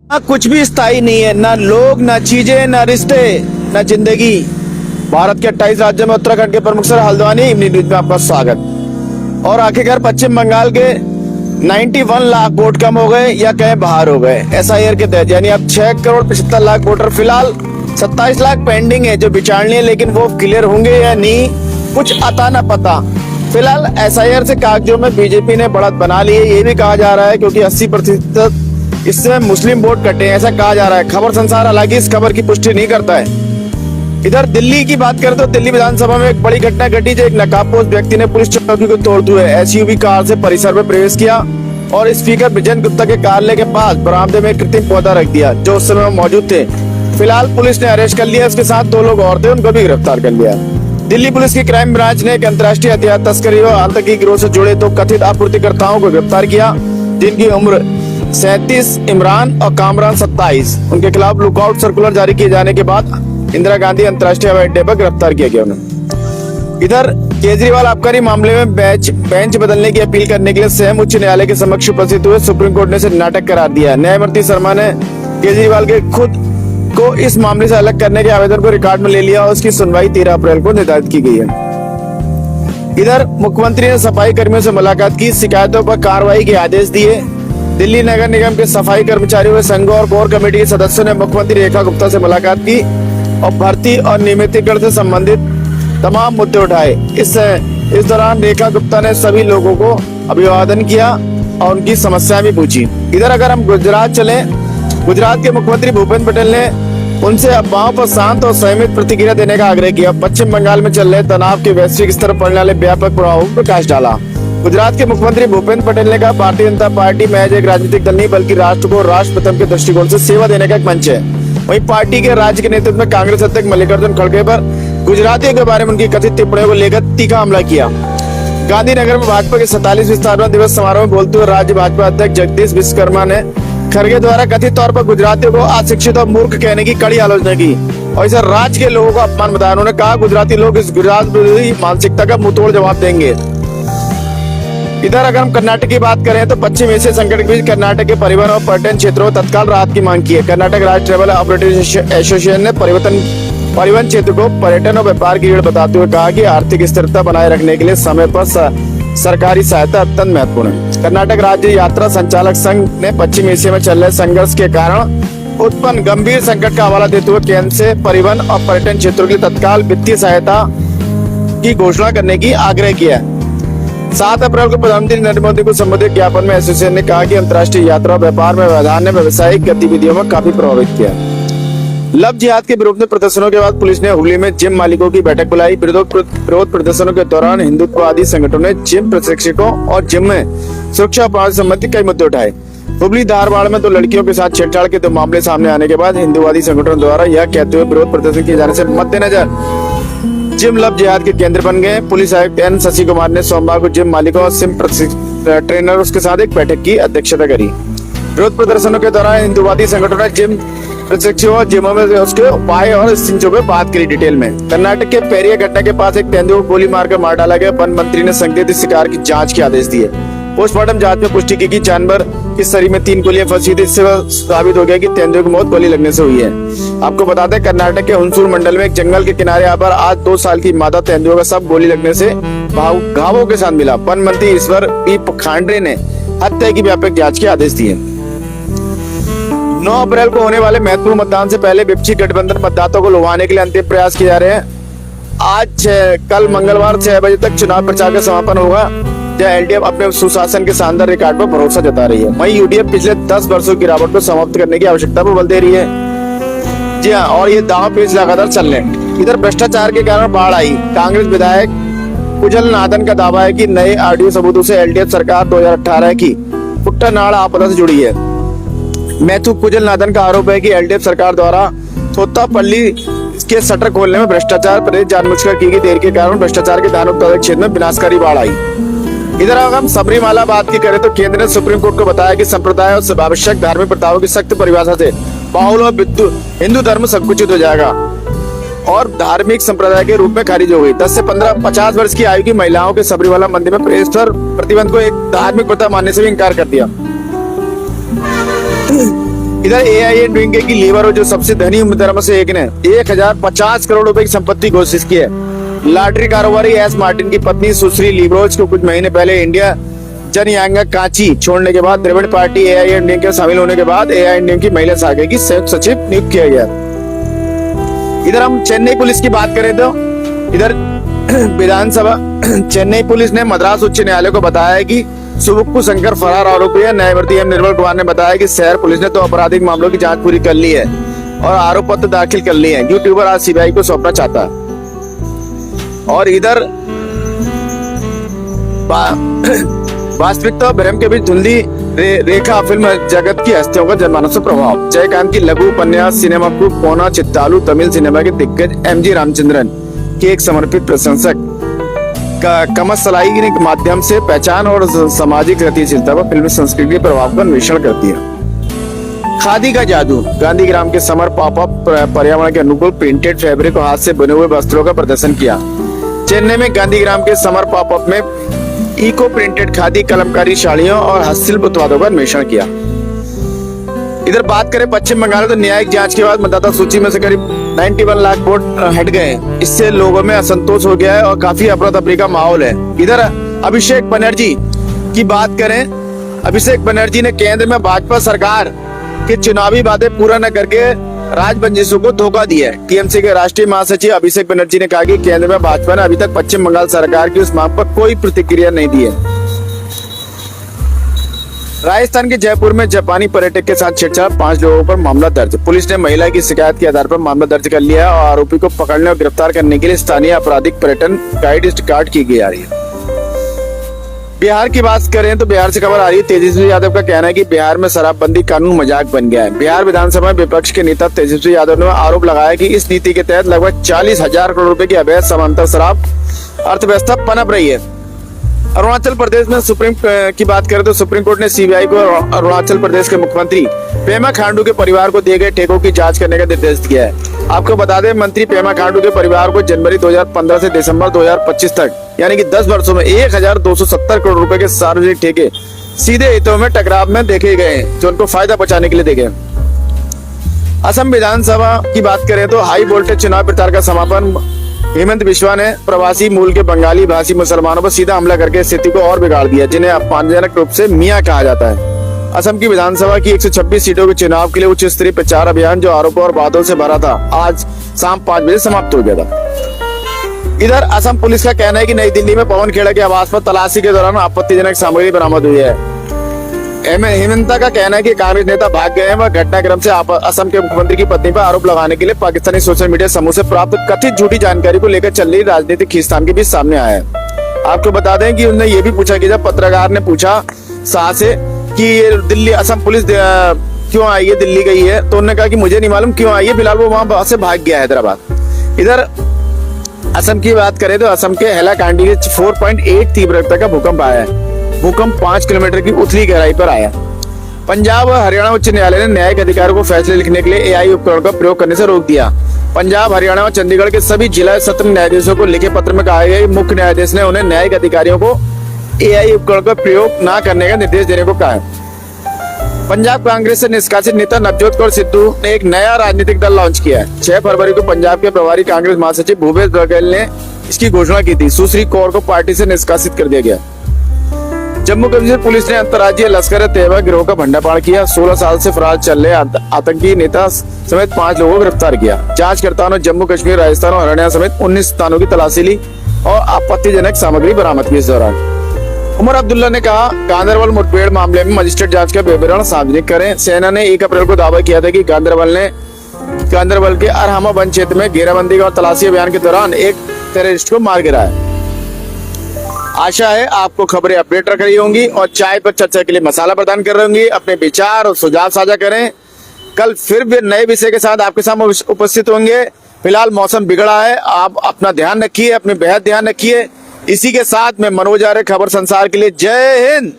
कुछ भी स्थायी नहीं है, ना लोग, ना चीजें, ना रिश्ते, ना जिंदगी। भारत के 28 राज्यों में उत्तराखंड के प्रमुख शहर हल्द्वानी इवनिंग न्यूज में आपका स्वागत। और आखिरकार पश्चिम बंगाल के 91 लाख वोट कम हो गए या कहीं बाहर हो गए एसआईआर के तहत, यानी अब 6 करोड़ 75 लाख वोटर। फिलहाल 27 लाख पेंडिंग है जो विचारणीय, लेकिन वो क्लियर होंगे या नहीं कुछ अता न पता। फिलहाल एसआईआर से कागजों में बीजेपी ने बढ़त बना ली है, ये भी कहा जा रहा है, क्योंकि 80% इससे मुस्लिम वोट कटे हैं, ऐसा कहा जा रहा है। खबर संसार हालांकि इस खबर की पुष्टि नहीं करता है। इधर दिल्ली की बात करें तो दिल्ली विधानसभा में एक बड़ी घटना घटी, जो एक नकाबपोश व्यक्ति ने पुलिस चौकी को तोड़ते हुए एसयूवी कार से परिसर में प्रवेश किया और स्पीकर विजय गुप्ता के कार्यालय के पास बरामदे में कृत्रिम पौधा रख दिया, जो उस समय मौजूद थे। फिलहाल पुलिस ने अरेस्ट कर लिया, इसके साथ 2 लोग और थे, उनको भी गिरफ्तार कर लिया। दिल्ली पुलिस की क्राइम ब्रांच ने एक अंतर्राष्ट्रीय हथियार तस्करी और आतंकी गिरोह से जुड़े 2 कथित आपूर्तिकर्ताओं को गिरफ्तार किया, जिनकी उम्र 37, इमरान और कामरान 27। उनके खिलाफ लुकआउट सर्कुलर जारी किए जाने के बाद इंदिरा गांधी अंतर्राष्ट्रीय हवाई अड्डे पर गिरफ्तार किया गया उन्हें। इधर केजरीवाल आबकारी मामले में बेंच बदलने की अपील करने के लिए स्वयं उच्च न्यायालय के समक्ष उपस्थित हुए सुप्रीम कोर्ट ने इसे नाटक करार दिया। न्यायमूर्ति शर्मा ने केजरीवाल के खुद को इस मामले से अलग करने के आवेदन को रिकॉर्ड में ले लिया और उसकी सुनवाई 13 अप्रैल को निर्धारित की गई है। इधर मुख्यमंत्री ने सफाई कर्मियों से मुलाकात की, शिकायतों पर कार्रवाई के आदेश दिए। दिल्ली नगर निगम के सफाई कर्मचारियों के संघों और कोर कमेटी के सदस्यों ने मुख्यमंत्री रेखा गुप्ता से मुलाकात की और भर्ती और नियमितीकरण से संबंधित तमाम मुद्दे उठाए। इस दौरान रेखा गुप्ता ने सभी लोगों को अभिवादन किया और उनकी समस्याएं भी पूछी। इधर अगर हम गुजरात चले, गुजरात के मुख्यमंत्री भूपेंद्र पटेल ने उनसे अफवाहों पर शांत और संयमित प्रतिक्रिया देने का आग्रह किया। पश्चिम बंगाल में चल रहे तनाव के वैश्विक स्तर पर पड़ने वाले व्यापक प्रभावों पर प्रकाश डाला। गुजरात के मुख्यमंत्री भूपेंद्र पटेल ने कहा, भारतीय जनता पार्टी महज एक राजनीतिक दल नहीं बल्कि राष्ट्र को राष्ट्रप्रथम के दृष्टिकोण से सेवा देने का एक मंच है। वहीं पार्टी के राज्य के नेतृत्व में कांग्रेस अध्यक्ष मल्लिकार्जुन खड़गे पर गुजरातियों के बारे में उनकी कथित टिप्पणियों को लेकर तीखा हमला किया। गांधीनगर में भाजपा के 47वें स्थापना दिवस समारोह में बोलते हुए राज्य भाजपा अध्यक्ष जगदीश विश्वकर्मा ने खड़गे द्वारा कथित तौर पर गुजरातियों को अशिक्षित और मूर्ख कहने की कड़ी आलोचना की और इसे राज्य के लोगों को अपमान बताया। उन्होंने कहा, गुजराती लोग इस गुजरात विरोधी मानसिकता का मुंहतोड़ जवाब देंगे। इधर अगर हम कर्नाटक की बात करें तो पश्चिम एशिया संकट के बीच कर्नाटक के परिवहन और पर्यटन क्षेत्रों में तत्काल राहत की मांग की है। कर्नाटक राज्य ट्रेवल ऑपरेटर्स एसोसिएशन ने परिवहन क्षेत्र को पर्यटन और व्यापार की रीढ़ बताते हुए कहा कि आर्थिक स्थिरता बनाए रखने के लिए समय पर सरकारी सहायता अत्यंत महत्वपूर्ण है। कर्नाटक राज्य यात्रा संचालक संघ ने पश्चिम एशिया में चल रहे संघर्ष के कारण उत्पन्न गंभीर संकट का हवाला देते हुए केंद्र से परिवहन और पर्यटन क्षेत्रों के लिए तत्काल वित्तीय सहायता की घोषणा करने की आग्रह किया। 7 अप्रैल को प्रधानमंत्री नरेंद्र मोदी को संबोधित ज्ञापन में एसोसिएशन ने कहा कि अंतर्राष्ट्रीय यात्रा व्यापार में व्यवधान ने व्यावसायिक गतिविधियों में काफी प्रभावित किया। लव जिहाद के विरोध में प्रदर्शनों के बाद पुलिस ने हुगली में जिम मालिकों की बैठक बुलाई। विरोध प्रदर्शनों के दौरान हिंदुत्ववादी संगठनों ने जिम प्रशिक्षकों और जिम में सुरक्षा उपायों से संबंधित कई मुद्दे उठाए। हुगली धारवाड़ में 2 लड़कियों के साथ छेड़छाड़ के 2 मामले सामने आने के बाद हिंदुवादी संगठनों द्वारा यह कहते हुए विरोध प्रदर्शन किए जाने से मद्देनजर जिम लव जिहाद के केंद्र बन गए। पुलिस आयुक्त एन शशि कुमार ने सोमवार को जिम मालिकों और जिम ट्रेनर उसके साथ एक बैठक की अध्यक्षता करी। विरोध प्रदर्शनों के दौरान हिंदुवादी संगठनों ने जिम प्रशिक्षकों और जिमों में उसके उपाय और स्थितियों में बात करी डिटेल में। कर्नाटक के पेरिया घटना के पास एक तेंदुए को गोली मारकर मार डाला गया। वन मंत्री ने संदिग्ध शिकार की जांच के आदेश दिए। पोस्टमार्टम जांच में पुष्टि की कि जानवर की शरीर में 3 गोलियां फंसी थी। इससे साबित हो गया कि तेंदुए की मौत गोली लगने से हुई है। आपको बताते हैं, कर्नाटक के हुनसूर मंडल में एक जंगल के किनारे पर आज 2 साल की मादा तेंदुए का सब गोली लगने से घावों के साथ मिला। वन मंत्री ईश्वर पी खांडे ने हत्या की व्यापक जांच के आदेश दिए। 9 अप्रैल को होने वाले महत्वपूर्ण मतदान से पहले विपक्षी गठबंधन मतदाताओं को लुभाने के लिए अंतिम प्रयास किए जा रहे हैं। कल मंगलवार 6 बजे तक चुनाव प्रचार का समापन होगा, जहां एलडीएफ अपने सुशासन के शानदार रिकॉर्ड पर भरोसा जता रही है। वहीं यूडीएफ पिछले 10 वर्षों की गिरावट को समाप्त करने की आवश्यकता पर बल दे रही है। जी हाँ, और ये दांव पेच लगातार चल रहे हैं। इधर भ्रष्टाचार के कारण बाढ़ आई। कांग्रेस विधायक कुजल नादन का दावा है कि नए ऑडियो सबूतों से एलडीएफ सरकार 2018 की कुट्टानाड़ आपदा से जुड़ी है। मैथ्यू कुजल नादन का आरोप है कि एलडीएफ सरकार द्वारा थोतापल्ली के शटर खोलने में भ्रष्टाचार प्रदेश जानबूझकर की गई देर के कारण भ्रष्टाचार के धान उत्पादक क्षेत्र में विनाशकारी बाढ़ आई। इधर अगर हम सबरीमाला बात की करें तो केंद्र ने सुप्रीम कोर्ट को बताया कि संप्रदाय और आवश्यक धार्मिक प्रथाओं की सख्त परिभाषा से बाहुल और हिंदू धर्म संकुचित हो जाएगा और धार्मिक संप्रदाय के रूप में खारिज हो गई। 10 से 50 वर्ष की आयु की महिलाओं के सबरीमाला मंदिर में प्रवेश पर प्रतिबंध को एक धार्मिक प्रथा मानने से भी इनकार कर दिया। इधर AIA की लीवर जो सबसे धनी उम्मीदवारों में से एक ने 1050 करोड़ रुपए की संपत्ति घोषित की है। लॉटरी कारोबारी एस मार्टिन की पत्नी सुश्री लीवरोज को कुछ महीने पहले इंडिया जनयांग कांची छोड़ने के बाद द्रविड़ पार्टी AIA के शामिल होने के बाद AIA की महिला शाखा की संयुक्त सचिव नियुक्त किया गया। इधर हम चेन्नई पुलिस की बात करें तो इधर विधानसभा चेन्नई पुलिस ने मद्रास उच्च न्यायालय को बताया कि सुबुक्कू शंकर फरार आरोपी है। न्यायमूर्ति एम निर्मल कुमार ने बताया कि शहर पुलिस ने 2 आपराधिक मामलों की जांच पूरी कर ली है और आरोप पत्र दाखिल कर लिए हैं। यूट्यूबर आज CBI को सौंपना चाहता है। और इधर वास्तविकता और भ्रम के बीच धुंधली रेखा फिल्म जगत की हस्तियों का जनमानस से प्रभाव। जयकांत की लघु उपन्यास सिनेमा को कोना चित्तालू तमिल सिनेमा के दिग्गज MG रामचंद्रन के एक समर्पित प्रशंसक का कमसलाई के माध्यम से पहचान और सामाजिक गतिशीलता व फिल्मी संस्कृति के प्रभाव का अन्वेषण करती है। खादी का जादू। गांधीग्राम के समर पॉपअप पर्यावरण के अनुकूल प्रिंटेड फैब्रिक और हाथ से बने हुए वस्त्रों का प्रदर्शन किया। चेन्नई में गांधीग्राम के समर पॉपअप में इको प्रिंटेड खादी कलमकारी साड़ियों और हस्तशिल्प उत्पादों का अन्वेषण किया। इधर बात करें पश्चिम बंगाल तो न्यायिक जांच के बाद मतदाता सूची में से करीब 91 लाख वोट हट गए। इससे लोगों में असंतोष हो गया है और काफी अफरा तफरी का माहौल है। इधर अभिषेक बनर्जी की बात करें, अभिषेक बनर्जी ने केंद्र में भाजपा सरकार के चुनावी वादे पूरा न करके राजबंदिशों को धोखा दिया है। TMC के राष्ट्रीय महासचिव अभिषेक बनर्जी ने कहा कि केंद्र में भाजपा ने अभी तक पश्चिम बंगाल सरकार की उस मांग पर कोई प्रतिक्रिया नहीं दी है। राजस्थान के जयपुर में जापानी पर्यटक के साथ छेड़छाड़, 5 लोगों पर मामला दर्ज। पुलिस ने महिला की शिकायत के आधार पर मामला दर्ज कर लिया और आरोपी को पकड़ने और गिरफ्तार करने के लिए स्थानीय आपराधिक पर्यटन गाइड स्टार्ट की गई आ रही है। बिहार की बात करें तो बिहार से खबर आ रही है। तेजस्वी यादव का कहना है कि बिहार में शराबबंदी कानून मजाक बन गया है। बिहार विधानसभा में विपक्ष के नेता तेजस्वी यादव ने आरोप लगाया कि इस नीति के तहत लगभग 40,000 करोड़ रुपए की अवैध समांतर शराब अर्थव्यवस्था पनप रही है। अरुणाचल प्रदेश में सुप्रीम की बात करें तो सुप्रीम कोर्ट ने CBI को अरुणाचल प्रदेश के मुख्यमंत्री पेमा खांडू के परिवार को दिए गए ठेकों की जांच करने का निर्देश दिया है। आपको बता दें, मंत्री पेमा खांडू के परिवार को जनवरी 2015 से दिसंबर 2025 तक यानी कि 10 वर्षों में 1270 करोड़ रुपए के सार्वजनिक ठेके सीधे हितों में टकराव में देखे गए जो उनको फायदा पहुंचाने के लिए देखे। असम विधानसभा की बात करें तो हाई वोल्टेज चुनाव प्रचार का समापन। हेमंत बिस्वा ने प्रवासी मूल के बंगाली भाषी मुसलमानों पर सीधा हमला करके स्थिति को और बिगाड़ दिया, जिन्हें अपमानजनक रूप से मियां कहा जाता है। असम की विधानसभा की 126 सीटों के चुनाव के लिए उच्च स्तरीय प्रचार अभियान जो आरोपों और वादों से भरा था, आज शाम 5 बजे समाप्त हो गया था। इधर असम पुलिस का कहना है कि नई दिल्ली में पवन खेड़ा के आवास पर तलाशी के दौरान आपत्तिजनक सामग्री बरामद हुई है। हेमंता का कहना है कि कांग्रेस नेता भाग गए हैं। वह घटनाक्रम से असम के मुख्यमंत्री की पत्नी पर आरोप लगाने के लिए पाकिस्तानी सोशल मीडिया समूह से प्राप्त कथित झूठी जानकारी को लेकर चल रही राजनीतिक खींचतान के बीच सामने आया है। आपको बता दें कि उन्हें यह भी पूछा कि जब पत्रकार ने पूछा शाह से कि ये दिल्ली असम पुलिस क्यों आई है, दिल्ली गई है, तो उन्होंने कहा कि मुझे नहीं मालूम क्यों आई है, फिलहाल वो वहां से भाग गया हैदराबाद। इधर असम की बात करें तो असम के हैलाकांडी में 4.8 तीव्रता का भूकंप आया है। भूकंप 5 किलोमीटर की उथली गहराई पर आया। पंजाब और हरियाणा उच्च न्यायालय ने न्यायिक अधिकारियों को फैसले लिखने के लिए AI उपकरण का प्रयोग करने से रोक दिया। पंजाब, हरियाणा और चंडीगढ़ के सभी जिला सत्र न्यायाधीशों को लिखे पत्र में कहा गया कि मुख्य न्यायाधीश ने उन्हें न्यायिक अधिकारियों को AI उपकरण का प्रयोग न करने का निर्देश देने को कहा है। पंजाब कांग्रेस से निष्कासित नेता नवजोत कौर सिद्धू ने एक नया राजनीतिक दल लॉन्च किया है। 6 फरवरी को पंजाब के प्रभारी कांग्रेस महासचिव भूपेश बघेल ने इसकी घोषणा की थी। सुश्री कौर को पार्टी से निष्कासित कर दिया गया। जम्मू कश्मीर पुलिस ने अंतर्राज्यीय लश्कर तैयबा गिरोह का भंडाफोड़ किया। 16 साल से फरार चल रहे आतंकी नेता समेत 5 लोगों को गिरफ्तार किया। जांचकर्ताओं ने जम्मू कश्मीर, राजस्थान और हरियाणा समेत 19 स्थानों की तलाशी ली और आपत्तिजनक सामग्री बरामद की। इस दौरान उमर अब्दुल्ला ने कहा, गांधरबल मुठभेड़ मामले में मजिस्ट्रेट जांच का विवरण सार्वजनिक करें। सेना ने 1 अप्रैल को दावा किया था कि गांधरबल के अरहामा वन क्षेत्र में घेराबंदी और तलाशी अभियान के दौरान एक टेररिस्ट को मार गिराया। आशा है आपको खबरें अपडेट रख रही होंगी और चाय पर चर्चा के लिए मसाला प्रदान कर रही होंगी। अपने विचार और सुझाव साझा करें। कल फिर भी नए विषय के साथ आपके सामने उपस्थित होंगे। फिलहाल मौसम बिगड़ा है, आप अपना ध्यान रखिए, अपने बेहद ध्यान रखिए। इसी के साथ मैं मनोज आर्य, खबर संसार के लिए जय हिंद।